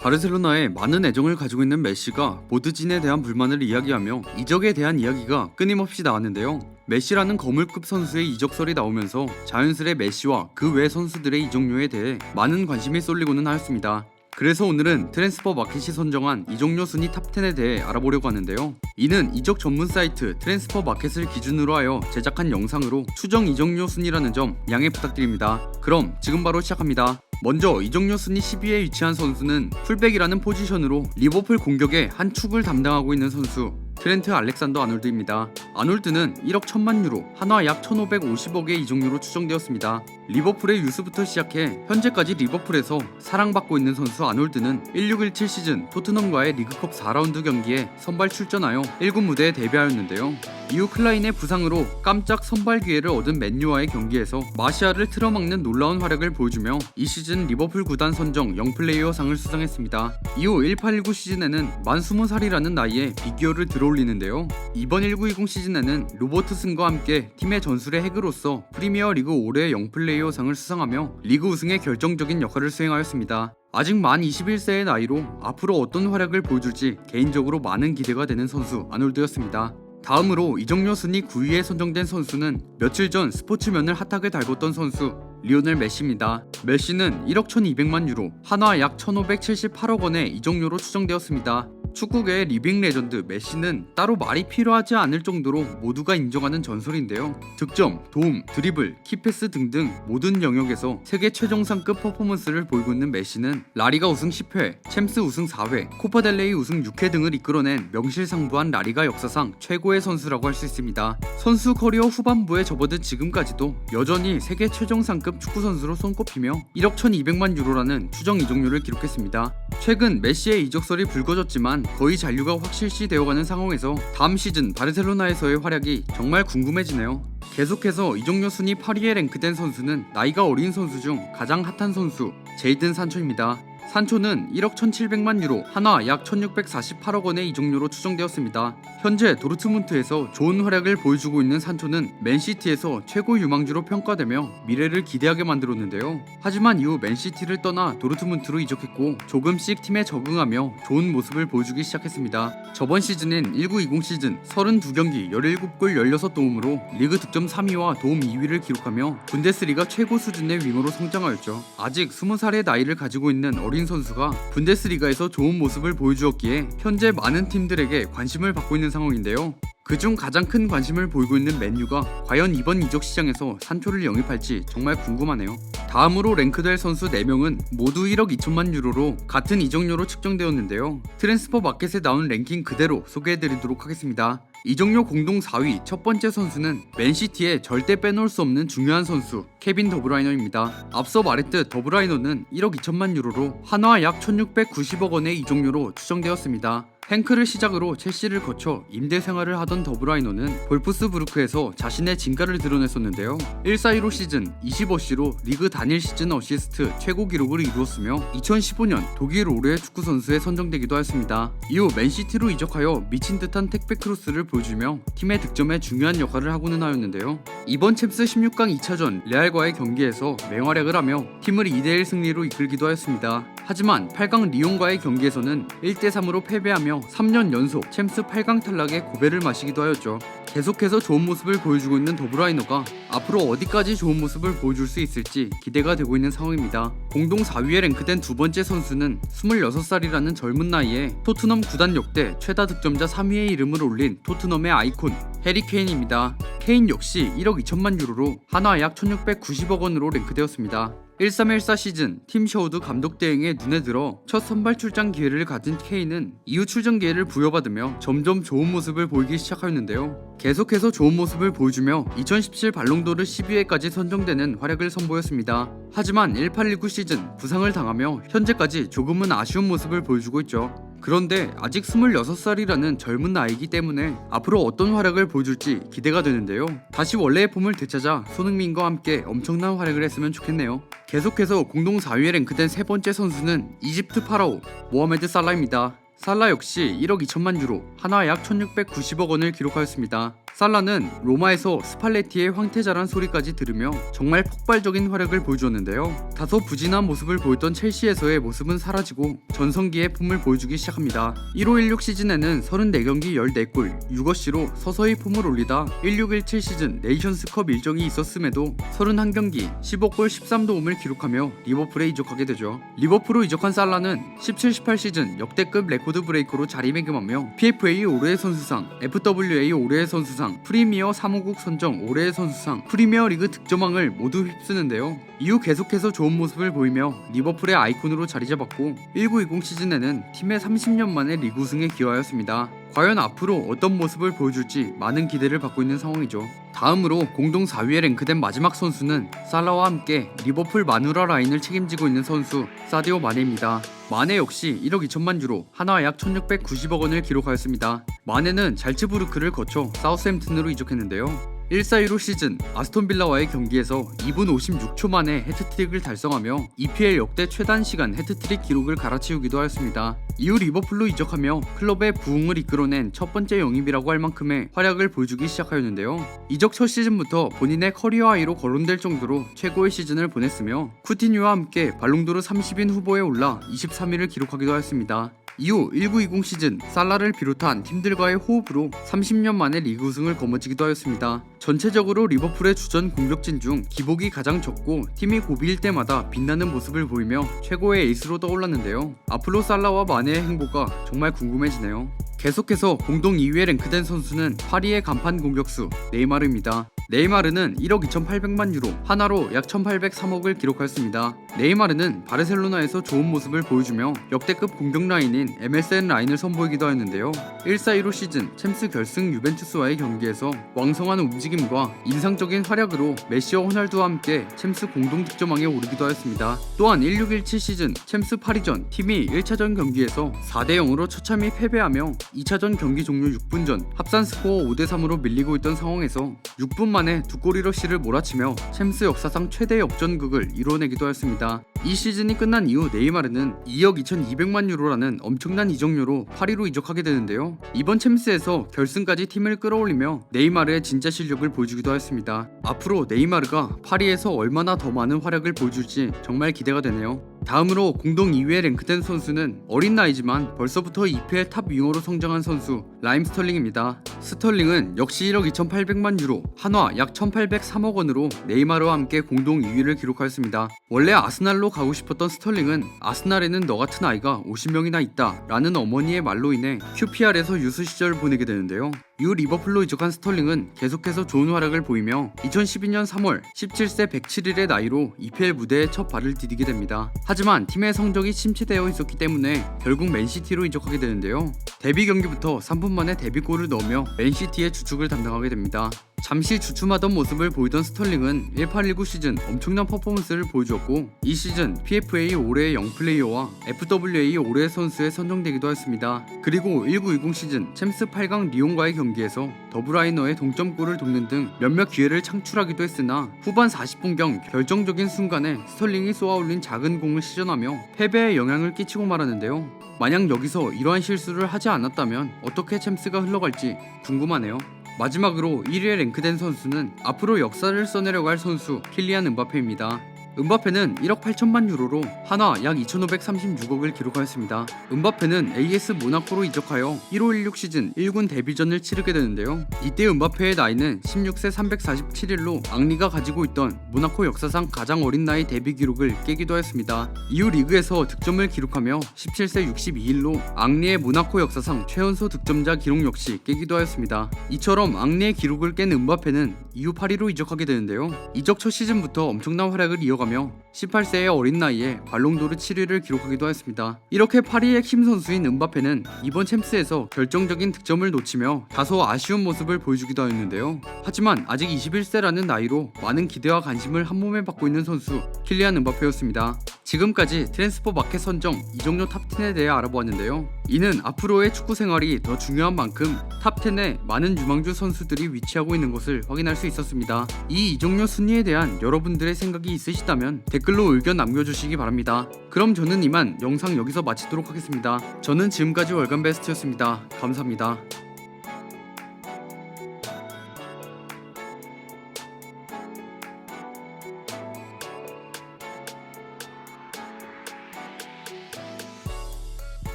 바르셀로나에 많은 애정을 가지고 있는 메시가 보드진에 대한 불만을 이야기하며 이적에 대한 이야기가 끊임없이 나왔는데요. 메시라는 거물급 선수의 이적설이 나오면서 자연스레 메시와 그 외 선수들의 이적료에 대해 많은 관심이 쏠리고는 하였습니다. 그래서 오늘은 트랜스퍼 마켓이 선정한 이적료 순위 탑10에 대해 알아보려고 하는데요. 이는 이적 전문 사이트 트랜스퍼 마켓을 기준으로 하여 제작한 영상으로 추정 이적료 순위라는 점 양해 부탁드립니다. 그럼 지금 바로 시작합니다. 먼저 이적료 순위 10위에 위치한 선수는 풀백이라는 포지션으로 리버풀 공격의 한 축을 담당하고 있는 선수 트렌트 알렉산더 아놀드입니다. 아놀드는 1억 1000만 유로, 한화 약 1550억의 이적료로 추정되었습니다. 리버풀의 유스부터 시작해 현재까지 리버풀에서 사랑받고 있는 선수 아놀드는 1617 시즌 토트넘과의 리그컵 4라운드 경기에 선발 출전하여 1군 무대에 데뷔하였는데요. 이후 클라인의 부상으로 깜짝 선발 기회를 얻은 맨유와의 경기에서 마시아를 틀어막는 놀라운 활약을 보여주며 이 시즌 리버풀 구단 선정 영플레이어상을 수상했습니다. 이후 1819 시즌에는 만 20살이라는 나이에 빅기어를 들어올리는데요. 이번 1920 시즌에는 로버트슨과 함께 팀의 전술의 핵으로서 프리미어 리그 올해의 영플레이어상을 수상하며 리그 우승에 결정적인 역할을 수행하였습니다. 아직 만 21세의 나이로 앞으로 어떤 활약을 보여줄지 개인적으로 많은 기대가 되는 선수 아놀드였습니다. 다음으로 이적료 순위 9위에 선정된 선수는 며칠 전 스포츠면을 핫하게 달궜던 선수 리오넬 메시입니다. 메시는 1억 1200만 유로, 한화 약 1578억 원의 이적료로 추정되었습니다. 축구계의 리빙 레전드 메시는 따로 말이 필요하지 않을 정도로 모두가 인정하는 전설인데요. 득점, 도움, 드리블, 키패스 등등 모든 영역에서 세계 최정상급 퍼포먼스를 보이고 있는 메시는 라리가 우승 10회, 챔스 우승 4회, 코파델레이 우승 6회 등을 이끌어낸 명실상부한 라리가 역사상 최고의 선수라고 할 수 있습니다. 선수 커리어 후반부에 접어든 지금까지도 여전히 세계 최정상급 축구 선수로 손꼽히며 1억 1200만 유로라는 추정 이적료를 기록했습니다. 최근 메시의 이적설이 불거졌지만 거의 잔류가 확실시 되어가는 상황에서 다음 시즌 바르셀로나에서의 활약이 정말 궁금해지네요. 계속해서 이적료 순위 8위에 랭크된 선수는 나이가 어린 선수 중 가장 핫한 선수 제이든 산초입니다. 산초는 1억 1700만 유로, 한화 약 1648억 원의 이적료로 추정되었습니다. 현재 도르트문트에서 좋은 활약을 보여주고 있는 산초는 맨시티에서 최고 유망주로 평가되며 미래를 기대하게 만들었는데요. 하지만 이후 맨시티를 떠나 도르트문트로 이적했고 조금씩 팀에 적응하며 좋은 모습을 보여주기 시작했습니다. 저번 시즌인 1920 시즌 32경기 17골 16도움으로 리그 득점 3위와 도움 2위를 기록하며 분데스리가 최고 수준의 윙어로 성장하였죠. 아직 20살의 나이를 가지고 있는 어린 선수가 분데스리가에서 좋은 모습을 보여주었기에 현재 많은 팀들에게 관심을 받고 있는 상황인데요. 그중 가장 큰 관심을 보이고 있는 맨유가 과연 이번 이적 시장에서 산초를 영입할지 정말 궁금하네요. 다음으로 랭크될 선수 4명은 모두 1억 2천만 유로로 같은 이적료로 측정되었는데요. 트랜스퍼 마켓에 나온 랭킹 그대로 소개해드리도록 하겠습니다. 이적료 공동 4위 첫 번째 선수는 맨시티에 절대 빼놓을 수 없는 중요한 선수 케빈 더브라이너입니다. 앞서 말했듯 더브라이너는 1억 2천만 유로로 한화 약 1690억 원의 이적료로 추정되었습니다. 행크를 시작으로 첼시를 거쳐 임대 생활을 하던 더브라이너는 볼프스부르크에서 자신의 진가를 드러냈었는데요. 1415 시즌 20어시로 리그 단일 시즌 어시스트 최고 기록을 이루었으며 2015년 독일 올해의 축구 선수에 선정되기도 하였습니다. 이후 맨시티로 이적하여 미친 듯한 택배 크로스를 보여주며 팀의 득점에 중요한 역할을 하고는 하였는데요. 이번 챔스 16강 2차전 레알과의 경기에서 맹활약을 하며 팀을 2대1 승리로 이끌기도 하였습니다. 하지만 8강 리옹과의 경기에서는 1대3으로 패배하며 3년 연속 챔스 8강 탈락에 고배를 마시기도 하였죠. 계속해서 좋은 모습을 보여주고 있는 더브라이너가 앞으로 어디까지 좋은 모습을 보여줄 수 있을지 기대가 되고 있는 상황입니다. 공동 4위에 랭크된 두 번째 선수는 26살이라는 젊은 나이에 토트넘 구단 역대 최다 득점자 3위의 이름을 올린 토트넘의 아이콘 해리 케인입니다. 케인 역시 1억 2천만 유로로 한화 약 1690억 원으로 랭크되었습니다. 1314 시즌 팀 셔우드 감독 대행에 눈에 들어 첫 선발 출장 기회를 가진 케인은 이후 출전 기회를 부여받으며 점점 좋은 모습을 보이기 시작하였는데요. 계속해서 좋은 모습을 보여주며 2017 발롱도르 12회까지 선정되는 활약을 선보였습니다. 하지만 1819 시즌 부상을 당하며 현재까지 조금은 아쉬운 모습을 보여주고 있죠. 그런데 아직 26살이라는 젊은 나이이기 때문에 앞으로 어떤 활약을 보여줄지 기대가 되는데요. 다시 원래의 폼을 되찾아 손흥민과 함께 엄청난 활약을 했으면 좋겠네요. 계속해서 공동 4위에 랭크된 세 번째 선수는 이집트 파라오 모하메드 살라입니다. 살라 역시 1억 2천만 유로, 한화 약 1690억 원을 기록하였습니다. 살라는 로마에서 스팔레티의 황태자란 소리까지 들으며 정말 폭발적인 활약을 보여주었는데요. 다소 부진한 모습을 보였던 첼시에서의 모습은 사라지고 전성기의 폼을 보여주기 시작합니다. 15-16 시즌에는 34경기 14골 6어시로 서서히 폼을 올리다 16-17 시즌 네이션스컵 일정이 있었음에도 31경기 15골 13도움을 기록하며 리버풀에 이적하게 되죠. 리버풀로 이적한 살라는 17-18 시즌 역대급 레코드 브레이커로 자리매김하며 PFA 올해의 선수상, FWA 올해의 선수상, 프리미어 사무국 선정 올해의 선수상, 프리미어리그 득점왕을 모두 휩쓰는데요. 이후 계속해서 좋은 모습을 보이며 리버풀의 아이콘으로 자리잡았고 19-20 시즌에는 팀의 30년 만에 리그 우승에 기여하였습니다. 과연 앞으로 어떤 모습을 보여줄지 많은 기대를 받고 있는 상황이죠. 다음으로 공동 4위에 랭크된 마지막 선수는 살라와 함께 리버풀 마누라 라인을 책임지고 있는 선수 사디오 마네입니다. 마네 역시 1억 2천만 유로, 한화 약 1690억 원을 기록하였습니다. 마네는 잘츠부르크를 거쳐 사우스햄튼으로 이적했는데요. 1-4-1로 시즌 아스톤빌라와의 경기에서 2분 56초 만에 해트트릭을 달성하며 EPL 역대 최단 시간 해트트릭 기록을 갈아치우기도 하였습니다. 이후 리버풀로 이적하며 클럽의 부흥을 이끌어낸 첫 번째 영입이라고 할 만큼의 활약을 보여주기 시작하였는데요. 이적 첫 시즌부터 본인의 커리어 하이로 거론될 정도로 최고의 시즌을 보냈으며 쿠티뉴와 함께 발롱도르 30인 후보에 올라 23위를 기록하기도 하였습니다. 이후 19-20 시즌 살라를 비롯한 팀들과의 호흡으로 30년 만에 리그 우승을 거머쥐기도 하였습니다. 전체적으로 리버풀의 주전 공격진 중 기복이 가장 적고 팀이 고비일 때마다 빛나는 모습을 보이며 최고의 에이스로 떠올랐는데요. 앞으로 살라와 마네의 행보가 정말 궁금해지네요. 계속해서 공동 2위에 랭크된 선수는 파리의 간판 공격수 네이마르입니다. 네이마르는 1억 2,800만 유로, 한화로 약 1,803억을 기록하였습니다. 네이마르는 바르셀로나에서 좋은 모습을 보여주며 역대급 공격 라인인 MSN 라인을 선보이기도 하였는데요. 1-4-1로 시즌 챔스 결승 유벤투스와의 경기에서 왕성한 움직임과 인상적인 활약으로 메시와 호날두와 함께 챔스 공동 득점왕에 오르기도 하였습니다. 또한 16-17 시즌 챔스 파리전 팀이 1차전 경기에서 4-0으로 처참히 패배하며 2차전 경기 종료 6분 전 합산 스코어 5-3으로 밀리고 있던 상황에서 6분 만에 두 골 1어시를 몰아치며 챔스 역사상 최대 역전극을 이뤄내기도 하였습니다. 이 시즌이 끝난 이후 네이마르는 2억 2,200만 유로라는 엄청난 이적료로 파리로 이적하게 되는데요. 이번 챔스에서 결승까지 팀을 끌어올리며 네이마르의 진짜 실력을 보여주기도 하였습니다. 앞으로 네이마르가 파리에서 얼마나 더 많은 활약을 보여줄지 정말 기대가 되네요. 다음으로 공동 2위에 랭크된 선수는 어린 나이지만 벌써부터 EPL 탑 윙어로 성장한 선수 라임 스털링입니다. 스털링은 역시 1억 2,800만 유로, 한화 약 1,803억 원으로 네이마르와 함께 공동 2위를 기록하였습니다. 원래 아스날로 가고 싶었던 스털링은 아스날에는 너 같은 아이가 50명이나 있다 라는 어머니의 말로 인해 QPR에서 유스 시절을 보내게 되는데요. 이후 리버풀로 이적한 스털링은 계속해서 좋은 활약을 보이며 2012년 3월 17세 107일의 나이로 EPL 무대에 첫 발을 디디게 됩니다. 하지만 팀의 성적이 침체되어 있었기 때문에 결국 맨시티로 이적하게 되는데요. 데뷔 경기부터 3분 만에 데뷔골을 넣으며 맨시티의 주축을 담당하게 됩니다. 잠시 주춤하던 모습을 보이던 스털링은 18-19 시즌 엄청난 퍼포먼스를 보여주었고 이 시즌 PFA 올해의 영플레이어와 FWA 올해의 선수에 선정되기도 했습니다. 그리고 19-20 시즌 챔스 8강 리옹과의 경기에서 더브라이너의 동점골을 돕는 등 몇몇 기회를 창출하기도 했으나 후반 40분경 결정적인 순간에 스털링이 쏘아올린 작은 공을 시전하며 패배에 영향을 끼치고 말았는데요. 만약 여기서 이러한 실수를 하지 않았다면 어떻게 챔스가 흘러갈지 궁금하네요. 마지막으로 1위에 랭크된 선수는 앞으로 역사를 써내려갈 선수 킬리안 음바페입니다. 음바페는 1억 8천만 유로로 한화 약 2,536억을 기록하였습니다. 음바페는 AS 모나코로 이적하여 15-16 시즌 1군 데뷔전을 치르게 되는데요. 이때 음바페의 나이는 16세 347일로 앙리가 가지고 있던 모나코 역사상 가장 어린 나이 데뷔 기록을 깨기도 했습니다. 이후 리그에서 득점을 기록하며 17세 62일로 앙리의 모나코 역사상 최연소 득점자 기록 역시 깨기도 하였습니다. 이처럼 앙리의 기록을 깬 음바페는 이후 파리로 이적하게 되는데요. 이적 첫 시즌부터 엄청난 활약을 이어가며 18세의 어린 나이에 발롱도르 7위를 기록하기도 했습니다. 이렇게 파리의 핵심 선수인 음바페는 이번 챔스에서 결정적인 득점을 놓치며 다소 아쉬운 모습을 보여주기도 하였는데요. 하지만 아직 21세라는 나이로 많은 기대와 관심을 한몸에 받고 있는 선수 킬리안 음바페였습니다. 지금까지 트랜스퍼 마켓 선정 이적료 탑10에 대해 알아보았는데요. 이는 앞으로의 축구 생활이 더 중요한 만큼 탑10에 많은 유망주 선수들이 위치하고 있는 것을 확인할 수 있었습니다. 이 이적료 순위에 대한 여러분들의 생각이 있으시다면 댓글로 의견 남겨주시기 바랍니다. 그럼 저는 이만 영상 여기서 마치도록 하겠습니다. 저는 지금까지 월간베스트였습니다. 감사합니다.